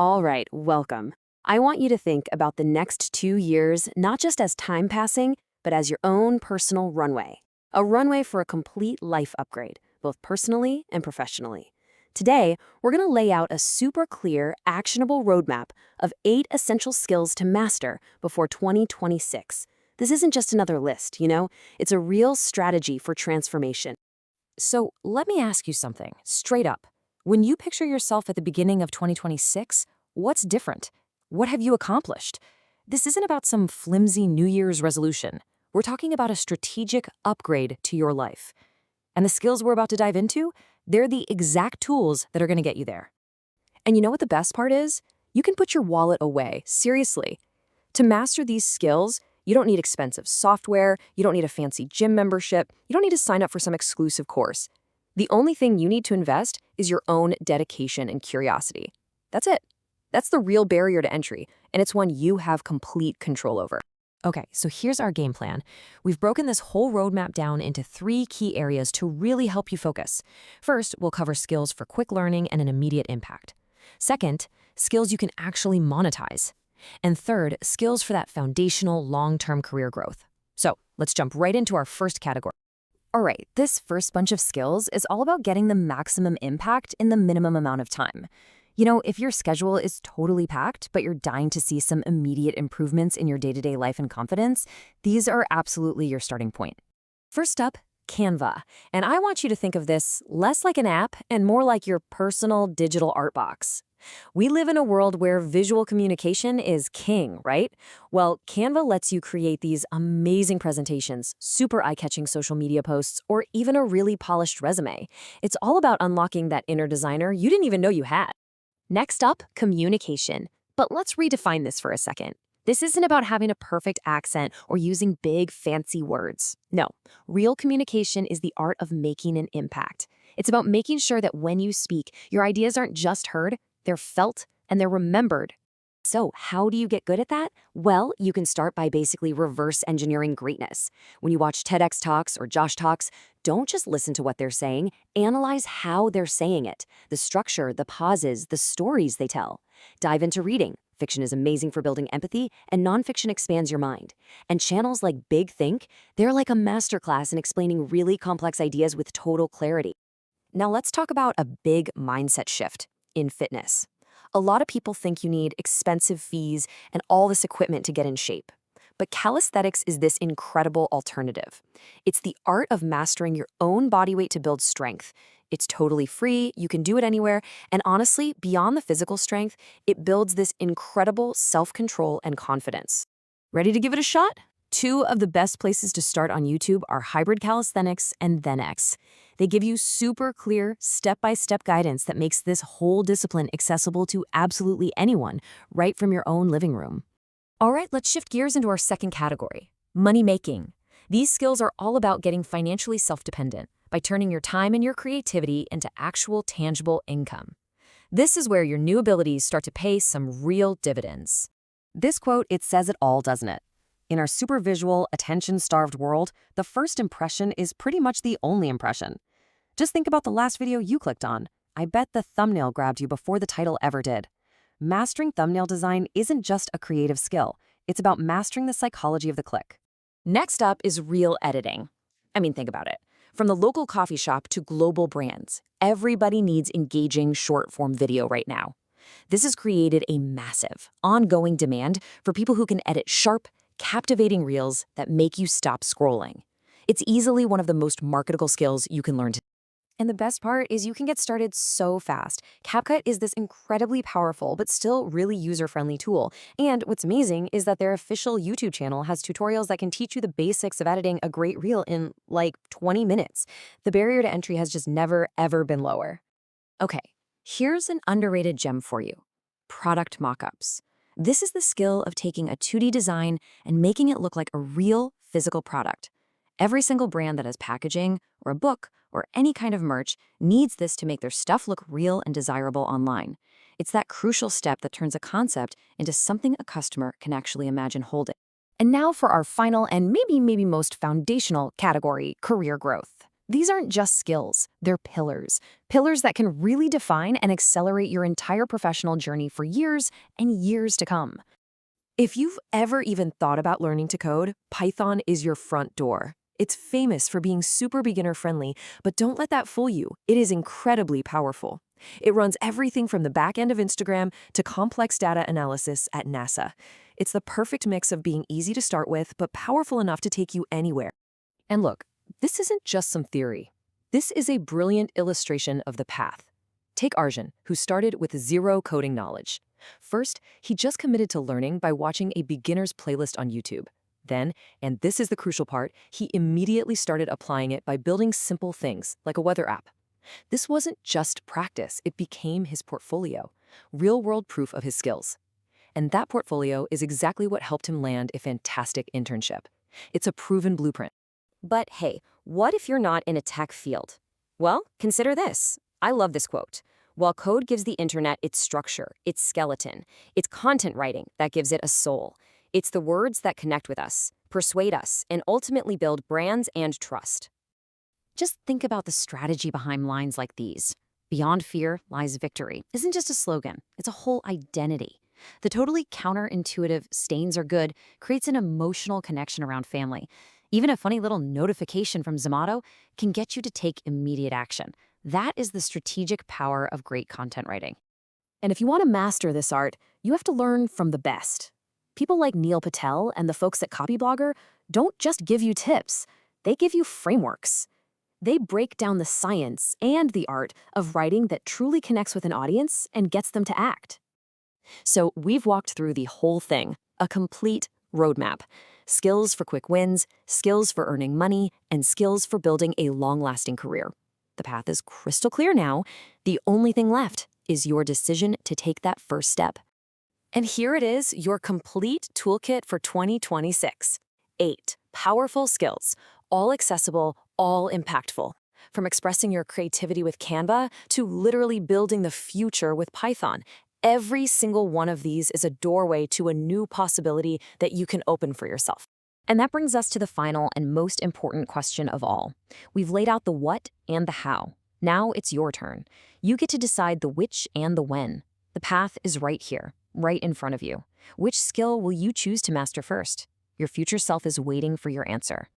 All right, welcome. I want you to think about the next 2 years not just as time passing, but as your own personal runway. A runway for a complete life upgrade, both personally and professionally. Today, we're going to lay out a super clear, actionable roadmap of 8 essential skills to master before 2026. This isn't just another list, it's a real strategy for transformation. So let me ask you something, straight up. When you picture yourself at the beginning of 2026, what's different? What have you accomplished? This isn't about some flimsy New Year's resolution. We're talking about a strategic upgrade to your life. And the skills we're about to dive into, they're the exact tools that are going to get you there. And you know what the best part is? You can put your wallet away, seriously. To master these skills, you don't need expensive software, you don't need a fancy gym membership, you don't need to sign up for some exclusive course. The only thing you need to invest is your own dedication and curiosity. That's it. That's the real barrier to entry, and it's one you have complete control over. Okay, so here's our game plan. We've broken this whole roadmap down into 3 key areas to really help you focus. First, we'll cover skills for quick learning and an immediate impact. Second, skills you can actually monetize. And third, skills for that foundational long-term career growth. So let's jump right into our first category. All right, this first bunch of skills is all about getting the maximum impact in the minimum amount of time. If your schedule is totally packed, but you're dying to see some immediate improvements in your day-to-day life and confidence, these are absolutely your starting point. First up, Canva. And I want you to think of this less like an app and more like your personal digital art box. We live in a world where visual communication is king, right? Well, Canva lets you create these amazing presentations, super eye-catching social media posts, or even a really polished resume. It's all about unlocking that inner designer you didn't even know you had. Next up, communication. But let's redefine this for a second. This isn't about having a perfect accent or using big, fancy words. No, real communication is the art of making an impact. It's about making sure that when you speak, your ideas aren't just heard, they're felt, and they're remembered. So how do you get good at that? Well, you can start by basically reverse engineering greatness. When you watch TEDx Talks or Josh Talks, don't just listen to what they're saying, analyze how they're saying it, the structure, the pauses, the stories they tell. Dive into reading. Fiction is amazing for building empathy, and nonfiction expands your mind. And channels like Big Think, they're like a masterclass in explaining really complex ideas with total clarity. Now let's talk about a big mindset shift in fitness. A lot of people think you need expensive fees and all this equipment to get in shape. But calisthenics is this incredible alternative. It's the art of mastering your own body weight to build strength. It's totally free, you can do it anywhere, and honestly, beyond the physical strength, it builds this incredible self-control and confidence. Ready to give it a shot? 2 of the best places to start on YouTube are Hybrid Calisthenics and ThenX. They give you super clear, step-by-step guidance that makes this whole discipline accessible to absolutely anyone, right from your own living room. All right, let's shift gears into our second category, money making. These skills are all about getting financially self-dependent by turning your time and your creativity into actual tangible income. This is where your new abilities start to pay some real dividends. This quote, it says it all, doesn't it? In our super visual, attention-starved world, the first impression is pretty much the only impression. Just think about the last video you clicked on. I bet the thumbnail grabbed you before the title ever did. Mastering thumbnail design isn't just a creative skill. It's about mastering the psychology of the click. Next up is reel editing. I mean, think about it. From the local coffee shop to global brands, everybody needs engaging short-form video right now. This has created a massive, ongoing demand for people who can edit sharp, captivating reels that make you stop scrolling. It's easily one of the most marketable skills you can learn today. And the best part is you can get started so fast. CapCut is this incredibly powerful but still really user-friendly tool. And what's amazing is that their official YouTube channel has tutorials that can teach you the basics of editing a great reel in like 20 minutes. The barrier to entry has just never, ever been lower. Okay, here's an underrated gem for you. Product mockups. This is the skill of taking a 2D design and making it look like a real physical product. Every single brand that has packaging or a book or any kind of merch needs this to make their stuff look real and desirable online. It's that crucial step that turns a concept into something a customer can actually imagine holding. And now for our final and maybe most foundational category, career growth. These aren't just skills, they're pillars. Pillars that can really define and accelerate your entire professional journey for years and years to come. If you've ever even thought about learning to code, Python is your front door. It's famous for being super beginner-friendly, but don't let that fool you. It is incredibly powerful. It runs everything from the back end of Instagram to complex data analysis at NASA. It's the perfect mix of being easy to start with, but powerful enough to take you anywhere. And look, this isn't just some theory. This is a brilliant illustration of the path. Take Arjun, who started with zero coding knowledge. First, he just committed to learning by watching a beginner's playlist on YouTube. Then, and this is the crucial part, he immediately started applying it by building simple things, like a weather app. This wasn't just practice, it became his portfolio, real-world proof of his skills. And that portfolio is exactly what helped him land a fantastic internship. It's a proven blueprint. But hey, what if you're not in a tech field? Well, consider this. I love this quote. While code gives the internet its structure, its skeleton, it's content writing that gives it a soul. It's the words that connect with us, persuade us, and ultimately build brands and trust. Just think about the strategy behind lines like these. Beyond fear lies victory isn't just a slogan, it's a whole identity. The totally counterintuitive stains are good creates an emotional connection around family. Even a funny little notification from Zomato can get you to take immediate action. That is the strategic power of great content writing. And if you want to master this art, you have to learn from the best. People like Neil Patel and the folks at Copyblogger don't just give you tips, they give you frameworks. They break down the science and the art of writing that truly connects with an audience and gets them to act. So we've walked through the whole thing, a complete roadmap. Skills for quick wins, skills for earning money, and skills for building a long-lasting career. The path is crystal clear now. The only thing left is your decision to take that first step. And here it is, your complete toolkit for 2026. 8 powerful skills, all accessible, all impactful. From expressing your creativity with Canva to literally building the future with Python. Every single one of these is a doorway to a new possibility that you can open for yourself. And that brings us to the final and most important question of all. We've laid out the what and the how. Now it's your turn. You get to decide the which and the when. The path is right here, right in front of you. Which skill will you choose to master first? Your future self is waiting for your answer.